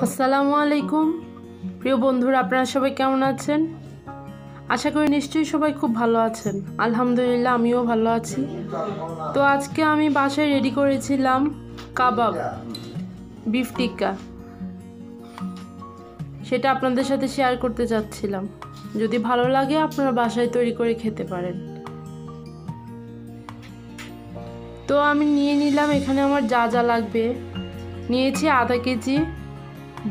আসসালামু আলাইকুম প্রিয় বন্ধুরা, আপনারা সবাই কেমন আছেন? আশা করি নিশ্চয়ই সবাই খুব ভালো আছেন। আলহামদুলিল্লাহ, আমিও ভালো আছি। তো আজকে আমি বাসায় রেডি করেছিলাম কাবাব, বিফ টিক্কা। সেটা আপনাদের সাথে শেয়ার করতে চাচ্ছিলাম। যদি ভালো লাগে আপনারা বাসায় তৈরি করে খেতে পারেন। তো আমি নিয়ে নিলাম, এখানে আমার যা যা লাগবে নিয়েছি আধা কেজি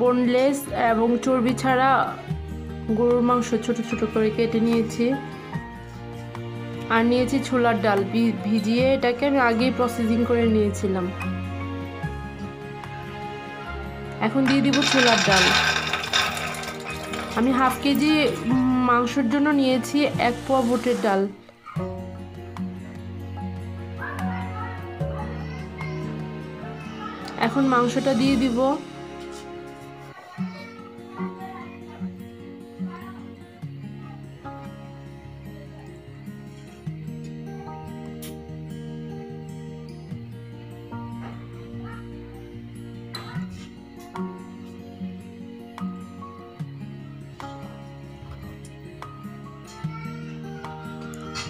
বোনলেস এবং চর্বি ছাড়া গরুর মাংস ছোট ছোট করে কেটে নিয়েছি। আর নিয়েছি ছোলার ডাল, ভিজিয়ে এটাকে আমি আগেই প্রসেসিং করে নিয়েছিলাম। এখন দিয়ে দিব ছোলার ডাল। আমি হাফ কেজি মাংসের জন্য নিয়েছি 1 পোয়া বুটের ডাল। এখন মাংসটা দিয়ে দিব।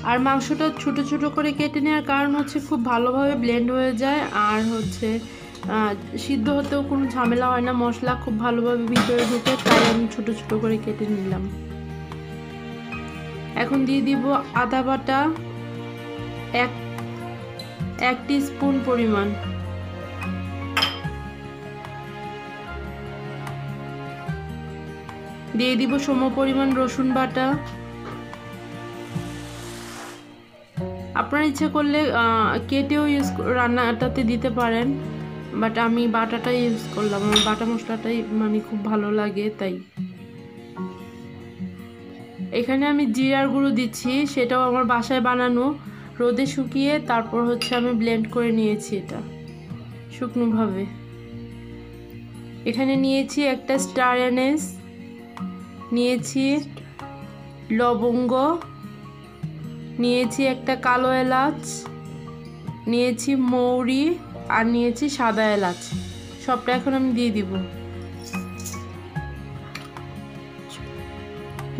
আর মাংসটা ছোট ছোট করে কেটে নেওয়ার কারণ হচ্ছে খুব ভালোভাবে ব্লেন্ড হয়ে যায়, আর হচ্ছে সিদ্ধ হতেও কোনো ঝামেলা হয় না, মশলা খুব ভালোভাবে ভিতরে ঢুকে, তাই আমি ছোট ছোট করে কেটে নিলাম। এখন দিয়ে দিব আদা বাটা 1 টিস্পুন পরিমাণ। দিয়ে দিব সম পরিমাণ রসুন বাটা। আপনারা ইচ্ছে করলে কেটেও রান্নাটাতে দিতে পারেন, বাট আমি বাটাটাই ইউজ করলাম। আমার বাটা মশলাটাই মানে খুব ভালো লাগে, তাই। এখানে আমি জিরার গুঁড়ো দিচ্ছি, সেটাও আমার বাসায় বানানো, রোদে শুকিয়ে তারপর হচ্ছে আমি ব্লেন্ড করে নিয়েছি এটা শুকনোভাবে। এখানে নিয়েছি একটা স্টার অ্যানিস, নিয়েছি লবঙ্গ, নিয়েছি একটা কালো এলাচ, নিয়েছি মৌরি, আর নিয়েছি সাদা এলাচ। সবটা এখন আমি দিয়ে দিব।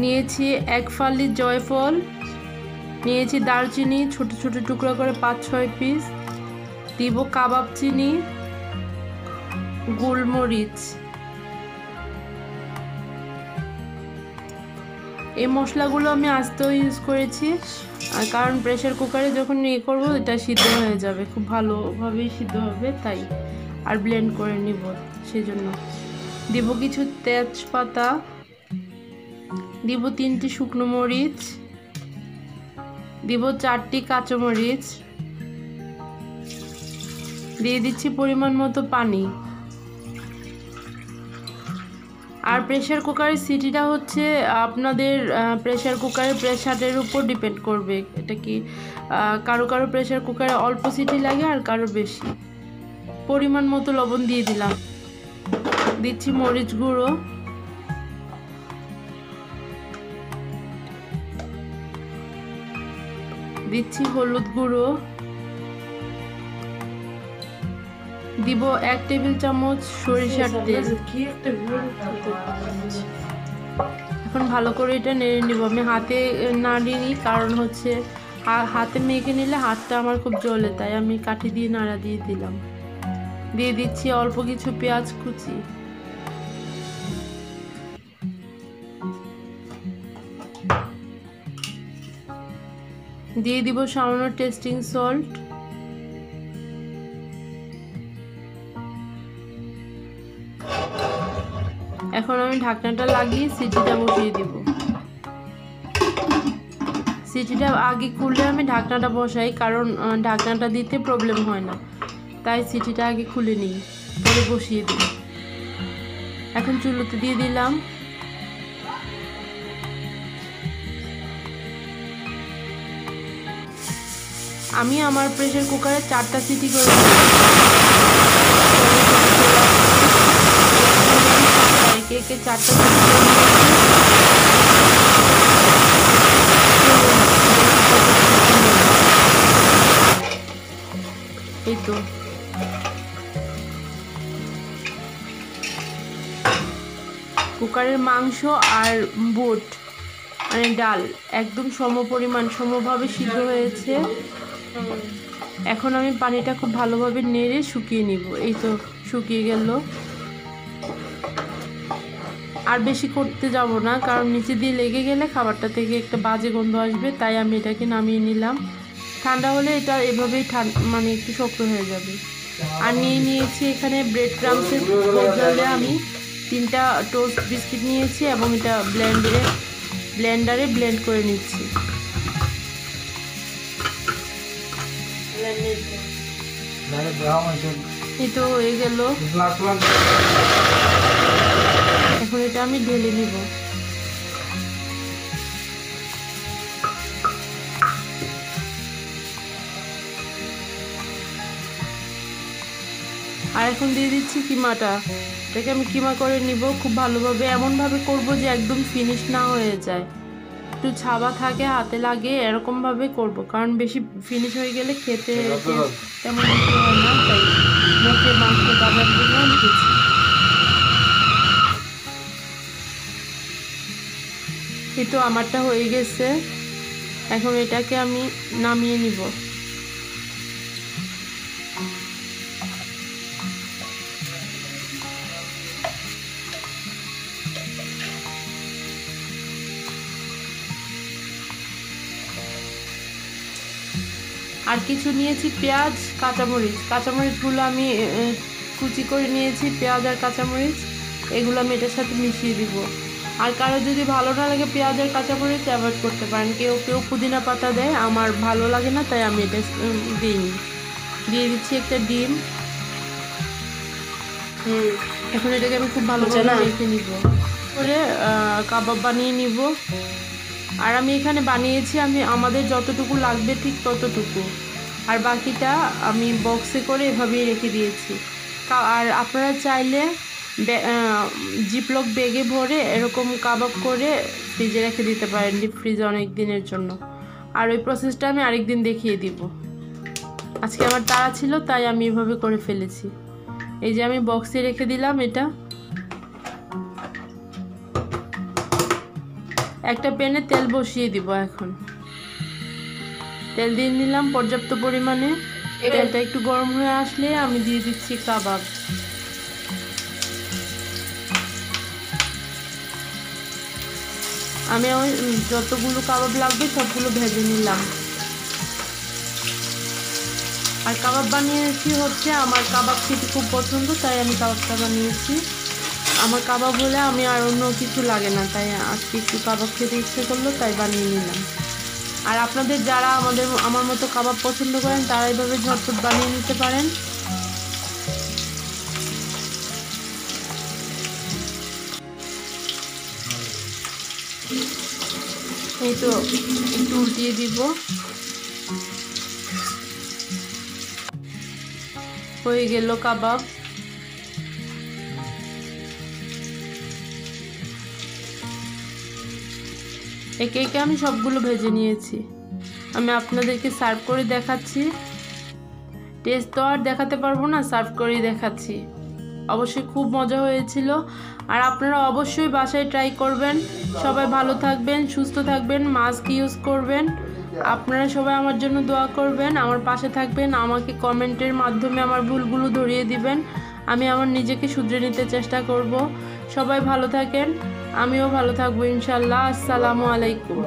নিয়েছি 1 ফালি জয়ফল, নিয়েছি দারচিনি ছোট ছোট টুকরো করে 5-6 পিস, দিব কাবাব চিনি, গোলমরিচ। এই মশলাগুলো আমি আস্তেও ইউজ করেছি, কারণ প্রেসার কুকারে যখন ইয়ে করবো এটা সিদ্ধ হয়ে যাবে, খুব ভালোভাবেই সিদ্ধ হবে, তাই। আর ব্লেন্ড করে নিব, সেজন্য দিব কিছু তেজপাতা, দিব 3টি শুকনো মরিচ, দিব 4টি কাঁচামরিচ, দিয়ে দিচ্ছি পরিমাণ মতো পানি। আর প্রেসার কুকারের সিটিটা হচ্ছে আপনাদের প্রেসার কুকারের প্রেসারের উপর ডিপেন্ড করবে। এটা কি কারো কারো প্রেসার কুকারে অল্প সিটি লাগে আর কারো বেশি। পরিমাণ মতো লবণ দিয়ে দিলাম, দিচ্ছি মরিচ গুঁড়ো, দিচ্ছি হলুদ গুঁড়ো, দিব 1 টেবিল চামচ সরিষার তেল। এখন ভালো করে এটা নেড়ে নিব। আমি হাতে নাড়িনি, কারণ হচ্ছে হাতে মেখে নিলে হাতটা আমার খুব জ্বলে, তাই আমি কাঠি দিয়ে নাড়া দিয়ে দিলাম। দিয়ে দিচ্ছি অল্প কিছু পেঁয়াজ কুচি, দিয়ে দিব সামান্য টেস্টিং সল্ট। এখন আমি ঢাকনাটা লাগিয়ে সিটিটা বসিয়ে দিব। সিটিটা আগে খুললে আমি ঢাকনাটা বসাই, কারণ ঢাকনাটা দিতে প্রবলেম হয় না, তাই সিটিটা আগে খুলে নিই, পরে বসিয়ে দিই। এখন চুলোতে দিয়ে দিলাম। আমি আমার প্রেসার কুকারে 4টা সিটি করে একে 4টা এই তো কুকারের মাংস আর বুট মানে ডাল একদম সমভাবে সিদ্ধ হয়েছে। এখন আমি পানিটা খুব ভালোভাবে নেড়ে শুকিয়ে নিব। এই তো শুকিয়ে গেল। আর বেশি করতে যাব না, কারণ নিচে দিয়ে লেগে গেলে খাবারটা থেকে একটা বাজে গন্ধ আসবে, তাই আমি এটাকে নামিয়ে নিলাম। ঠান্ডা হলে এটা এভাবেই মানে একটু শক্ত হয়ে যাবে। আর নিয়েছি এখানে ব্রেড ক্রাম্পসের বদলে আমি 3টা টোস্ট বিস্কিট নিয়েছি এবং এটা ব্লেন্ডারে ব্লেন্ড করে নিচ্ছি। এই তো হয়ে গেল। এখন এটা আমি ঢেলে নিব। আর এখন দিয়ে দিচ্ছি কিমাটা। এটাকে আমি কিমা করে নিব খুব ভালোভাবে। এমনভাবে করব যে একদম ফিনিশ না হয়ে যায়, একটু ছাবা থাকে, হাতে লাগে, এরকমভাবে করব, কারণ বেশি ফিনিশ হয়ে গেলে খেতে তেমন কিছু হয় না, তাই মুখে মাংস দাবার জন্য দিচ্ছি। এই তো আমারটা হয়ে গেছে। এখন এটাকে আমি নামিয়ে নিব। আর কিছু নিয়েছি পেঁয়াজ, কাঁচামরিচগুলো আমি কুচি করে নিয়েছি। পেঁয়াজ আর কাঁচামরিচ এগুলো আমি এটার সাথে মিশিয়ে দিব। আর কারো যদি ভালো না লাগে পেঁয়াজ আর কাঁচামরিচ অ্যাভয়েড করতে পারেন। কেউ পুদিনা পাতা দেয়, আমার ভালো লাগে না, তাই আমি এটা দিইনি। দিয়ে দিচ্ছি একটা ডিম। এখন এটাকে আমি খুব ভালোভাবে মেখে নিব, করে কাবাব বানিয়ে নিব। আর আমি এখানে বানিয়েছি আমাদের যতটুকু লাগবে ঠিক ততটুকু, আর বাকিটা আমি বক্সে করে এভাবেই রেখে দিয়েছি। আর আপনারা চাইলে জিপলক ব্যাগে ভরে এরকম কাবাব করে ফ্রিজে রেখে দিতে পারেন, ডিপ ফ্রিজে অনেক দিনের জন্য। আর ওই প্রসেসটা আমি আরেকদিন দেখিয়ে দিব। আজকে আমার তাড়া ছিল, তাই আমি এভাবে করে ফেলেছি। এই যে আমি বক্সে রেখে দিলাম এটা। একটা প্যানে তেল বসিয়ে দিব। এখন তেল দিয়ে নিলাম পর্যাপ্ত পরিমাণে। তেলটা একটু গরম হয়ে আসলে আমি দিয়ে দিচ্ছি কাবাব। আমি যতগুলো কাবাব লাগবে সবগুলো ভেজে নিলাম। আর কাবাব বানিয়েছি হচ্ছে, আমার কাবাব খেতে খুব পছন্দ, তাই আমি কাবাবটা বানিয়েছি। আমার কাবাব হলে আমি আর অন্য কিছু লাগে না, তাই আজকে একটু কাবাব খেতে ইচ্ছে করলো, তাই বানিয়ে নিলাম। আর আপনাদের যারা আমার মতো কাবাব পছন্দ করেন তারা এইভাবে ঝটপট বানিয়ে নিতে পারেন। এই তো একটু উল্টিয়ে দিব। হয়ে গেল কাবাব। একে একে আমি সবগুলো ভেজে নিয়েছি। আমি আপনাদেরকে সার্ভ করে দেখাচ্ছি। টেস্ট তো আর দেখাতে পারবো না, সার্ভ করেই দেখাচ্ছি। অবশ্যই খুব মজা হয়েছিল। আর আপনারা অবশ্যই বাসায় ট্রাই করবেন। সবাই ভালো থাকবেন, সুস্থ থাকবেন, মাস্ক ইউজ করবেন। আপনারা সবাই আমার জন্য দোয়া করবেন, আমার পাশে থাকবেন, আমাকে কমেন্টের মাধ্যমে আমার ভুলগুলো ধরিয়ে দিবেন। আমি আমার নিজেকে শুধরে নিতে চেষ্টা করব। সবাই ভালো থাকেন, আমিও ভালো থাকবো ইনশাল্লাহ। আসসালামু আলাইকুম।